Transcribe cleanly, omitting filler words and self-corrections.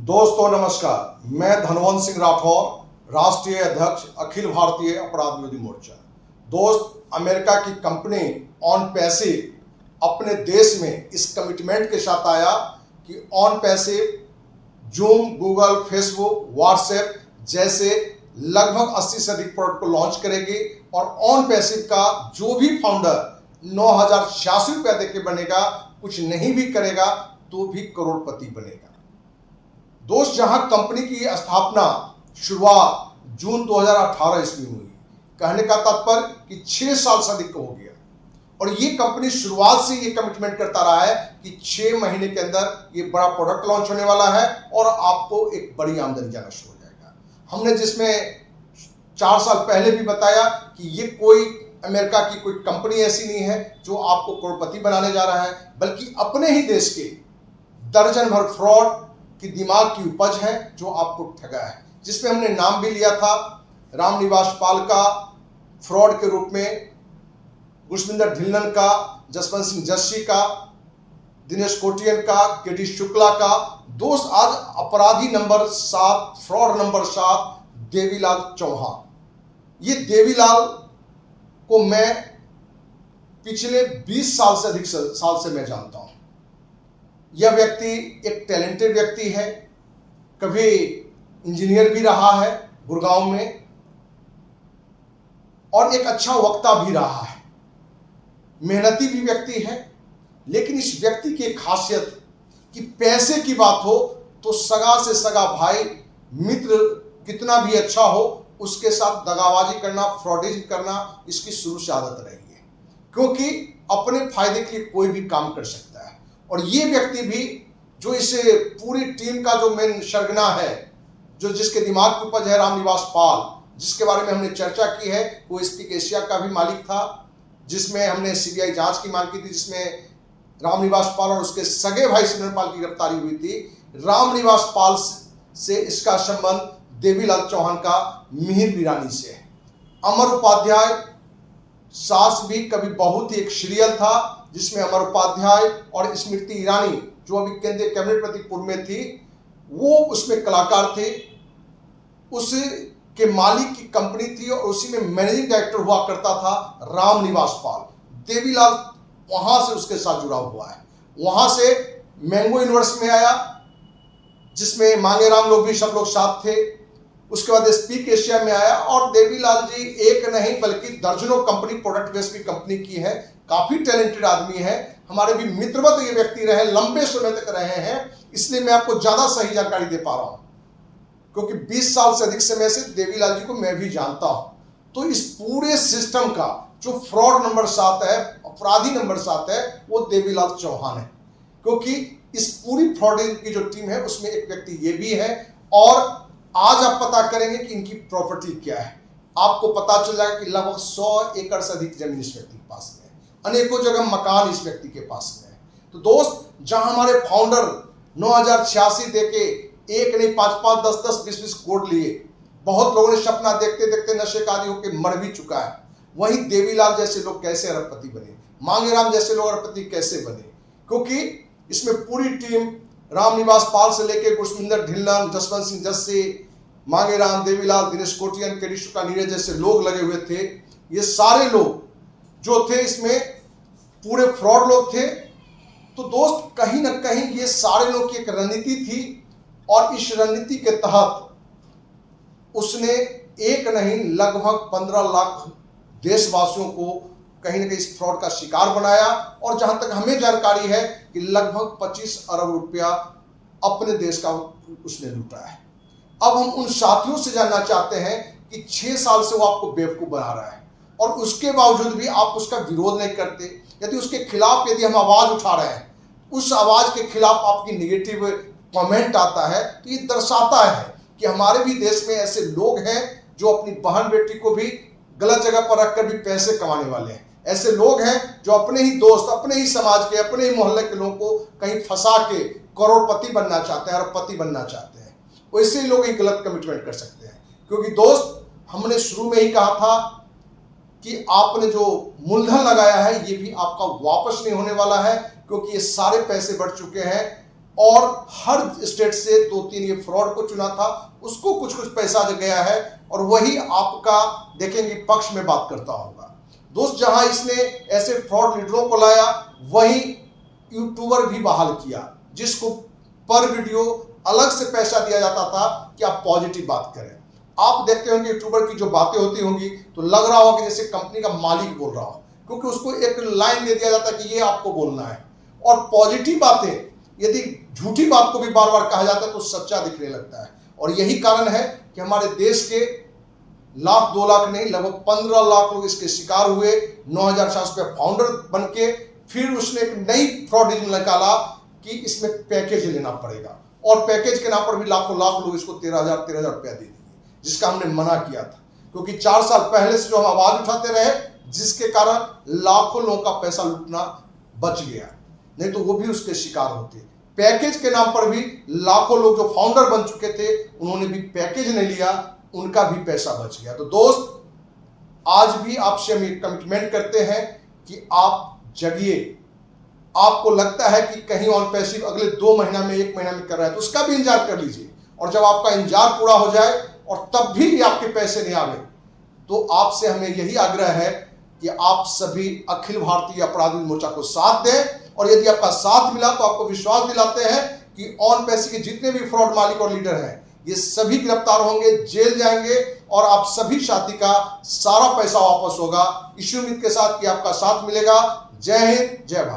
दोस्तों नमस्कार, मैं धनवंत सिंह राठौर, राष्ट्रीय अध्यक्ष अखिल भारतीय अपराध विरोधी मोर्चा। दोस्त, अमेरिका की कंपनी ऑन पैसिव अपने देश में इस कमिटमेंट के साथ आया कि on passive zoom, Google, Facebook, WhatsApp जैसे लगभग 80 से अधिक प्रोडक्ट को लॉन्च करेगी और ऑन पैसिव का जो भी फाउंडर 9,086 रुपया देके बनेगा, कुछ नहीं भी करेगा तो भी करोड़पति बनेगा। दोस्त, जहां कंपनी की स्थापना शुरुआत जून 2018 ईस्वी में हुई, कहने का तात्पर्य कि 6 साल से अधिक हो गया और ये कंपनी शुरुआत से ये कमिटमेंट करता रहा है कि 6 महीने के अंदर ये बड़ा प्रोडक्ट लॉन्च होने वाला है और आपको एक बड़ी आमदनी जाना शुरू हो जाएगा। हमने जिसमें 4 साल पहले भी बताया कि ये कोई अमेरिका की कोई कंपनी ऐसी नहीं है जो आपको करोड़पति बनाने जा रहा है, बल्कि अपने ही देश के दर्जन भर फ्रॉड कि दिमाग की उपज है जो आपको ठगा है, जिसमें हमने नाम भी लिया था रामनिवास पाल का फ्रॉड के रूप में, गुरमिंदर ढिल्लन का, जसवंत सिंह जस्सी का, दिनेश कोटियन का, केडी शुक्ला का। दोस्त, आज अपराधी number 7, fraud number 7 Devilal Chauhan. ये देवीलाल को मैं पिछले 20 साल से अधिक साल से मैं जानता हूं। यह व्यक्ति एक टैलेंटेड व्यक्ति है, कभी इंजीनियर भी रहा है गुड़गांव में और एक अच्छा वक्ता भी रहा है, मेहनती भी व्यक्ति है। लेकिन इस व्यक्ति की एक खासियत कि पैसे की बात हो तो सगा से सगा भाई, मित्र कितना भी अच्छा हो, उसके साथ दगाबाजी करना, फ्रॉडिज्म करना इसकी शुरू से आदत रही है, क्योंकि अपने फायदे के लिए कोई भी काम कर सकता है। और ये व्यक्ति भी जो इस पूरी टीम का जो मेन सरगना है, जो जिसके दिमाग की उपज है, रामनिवास पाल, जिसके बारे में हमने चर्चा की है, वो स्पीक एशिया का भी मालिक था, जिसमें हमने सीबीआई जांच की मांग की थी, जिसमें रामनिवास पाल और उसके सगे भाई सिमरनपाल की गिरफ्तारी हुई थी। रामनिवास पाल से इसका संबंध देवीलाल चौहान का मिहिर वीरानी से है। अमर उपाध्याय सास भी कभी बहुत ही एक सीरियल था जिसमें अमर उपाध्याय और स्मृति ईरानी, जो अभी केंद्रीय कैबिनेट मंत्री पूर्व में थी, वो उसमें कलाकार थे। उसके मालिक की कंपनी थी और उसी में मैनेजिंग डायरेक्टर हुआ करता था रामनिवास पाल। देवीलाल वहां से उसके साथ जुड़ा हुआ है। वहां से मैंगो यूनिवर्स में आया, जिसमें मांगेराम लोग भी सब लोग साथ थे। उसके बाद स्पीक एशिया में आया और देवीलाल जी एक नहीं बल्कि दर्जनों कंपनी, प्रोडक्ट बेस्ड भी कंपनी की है। काफी टैलेंटेड आदमी है, हमारे भी मित्रवत ये व्यक्ति रहे, लंबे समय तक रहे हैं, इसलिए मैं आपको ज्यादा सही जानकारी दे पा रहा हूं, क्योंकि 20 साल से अधिक समय से देवीलाल जी को मैं भी जानता हूं। तो इस पूरे सिस्टम का जो फ्रॉड नंबर 7 है, अपराधी नंबर 7 है, वो देवीलाल चौहान है, क्योंकि इस पूरी फ्रॉड की जो टीम है उसमें एक व्यक्ति ये भी है। और आज आप पता करेंगे कि इनकी प्रॉपर्टी क्या है, आपको पता चल जाएगा कि लगभग 100 एकड़ से अधिक जमीन इस व्यक्ति के पास में है, अनेकों जगह मकान इस व्यक्ति के पास में है। तो दोस्त, जहां हमारे फाउंडर 9,086 देके एक नहीं 5-5, 10-10, 20-20 करोड़ लिए, बहुत लोगों ने सपना देखते देखते नशे का आदी होकर मर भी चुका है। वहीं देवीलाल जैसे लोग कैसे अरबपति बने, मांगेराम जैसे लोग अरबपति कैसे बने, क्योंकि इसमें पूरी टीम रामनिवास पाल से लेकर गुरमिंदर ढिल्लन, जसवंत सिंह जस्सी, मांगेराम, देवीलाल, दिनेश कोटियन, केडी शुक्ला, नीरज जैसे लोग लगे हुए थे। ये सारे लोग जो थे इसमें पूरे फ्रॉड लोग थे। तो दोस्त, कहीं ना कहीं ये सारे लोग की एक रणनीति थी और इस रणनीति के तहत उसने एक नहीं लगभग 15 लाख देशवासियों को कहीं ना कहीं इस फ्रॉड का शिकार बनाया। और जहां तक हमें जानकारी है कि लगभग 25 अरब रुपया अपने देश का उसने लूटा है। अब हम उन साथियों से जानना चाहते हैं कि 6 साल से वो आपको बेवकूफ बना रहा है और उसके बावजूद भी आप उसका विरोध नहीं करते। यदि उसके खिलाफ यदि हम आवाज उठा रहे हैं, उस आवाज के खिलाफ आपकी निगेटिव कमेंट आता है, तो ये दर्शाता है कि हमारे भी देश में ऐसे लोग हैं जो अपनी बहन बेटी को भी गलत जगह पर रखकर भी पैसे कमाने वाले हैं। ऐसे लोग हैं जो अपने ही दोस्त, अपने ही समाज के, अपने ही मोहल्ले के लोगों को कहीं फंसा के करोड़पति बनना चाहते हैं, अरबपति बनना चाहते हैं। वैसे ही लोग एक गलत कमिटमेंट कर सकते हैं, क्योंकि दोस्त, हमने शुरू में ही कहा था कि आपने जो मूलधन लगाया है ये भी आपका वापस नहीं होने वाला है, क्योंकि ये सारे पैसे बढ़ चुके हैं और हर स्टेट से 2-3 ये फ्रॉड को चुना था, उसको कुछ कुछ पैसा जो गया है और वही आपका देखेंगे पक्ष में बात करता होगा। दोस्त, जहां इसने ऐसे फ्रॉड लीडरों को लाया, वही यूट्यूबर भी बहाल किया, जिसको पर वीडियो अलग से पैसा दिया जाता था कि आप पॉजिटिव बात करें। आप देखते होंगे यूट्यूबर की जो बातें होती होंगी तो लग रहा होगा जैसे कंपनी का मालिक बोल रहा हो, क्योंकि उसको एक लाइन दे दिया जाता है कि ये आपको बोलना है। और पॉजिटिव बातें, यदि झूठी बात को भी बार बार कहा जाता है तो सच्चा दिखने लगता है। और यही कारण है कि हमारे देश के लाख 2 लाख नहीं, लगभग 15 लाख लोग इसके शिकार हुए। 9,400 रुपये फाउंडर बन के फिर उसने एक नई फ्रॉडिज्म निकाला कि इसमें पैकेज लेना पड़ेगा, और पैकेज के नाम पर भी लाखों लाख लोग इसको 13,000 रुपया दे दिए, जिसका हमने मना किया था। क्योंकि 4 साल पहले से जो हम आवाज उठाते रहे, जिसके कारण लाखों लोगों का पैसा लूटना बच गया, नहीं तो वो भी उसके शिकार होते। पैकेज के नाम पर भी लाखों लोग जो फाउंडर बन चुके थे, उन्होंने भी पैकेज नहीं लिया, उनका भी पैसा बच गया। तो दोस्त, आज भी आपसे हम एक कमिटमेंट करते हैं कि आप जगिए। आपको लगता है कि कहीं ऑन पैसिव अगले 2 महीना में 1 महीना में कर रहा है, तो उसका भी इंतजार कर लीजिए। और जब आपका इंतजार पूरा हो जाए और तब भी आपके पैसे नहीं आवे, तो आपसे हमें यही आग्रह है कि आप सभी अखिल भारतीय अपराधी मोर्चा को साथ दें। और यदि आपका साथ मिला तो आपको विश्वास दिलाते हैं कि ऑन पैसे के जितने भी फ्रॉड मालिक और लीडर हैं, ये सभी गिरफ्तार होंगे, जेल जाएंगे और आप सभी साथी का सारा पैसा वापस होगा। इसी उम्मीद के साथ कि आपका साथ मिलेगा। जय हिंद, जय भारत।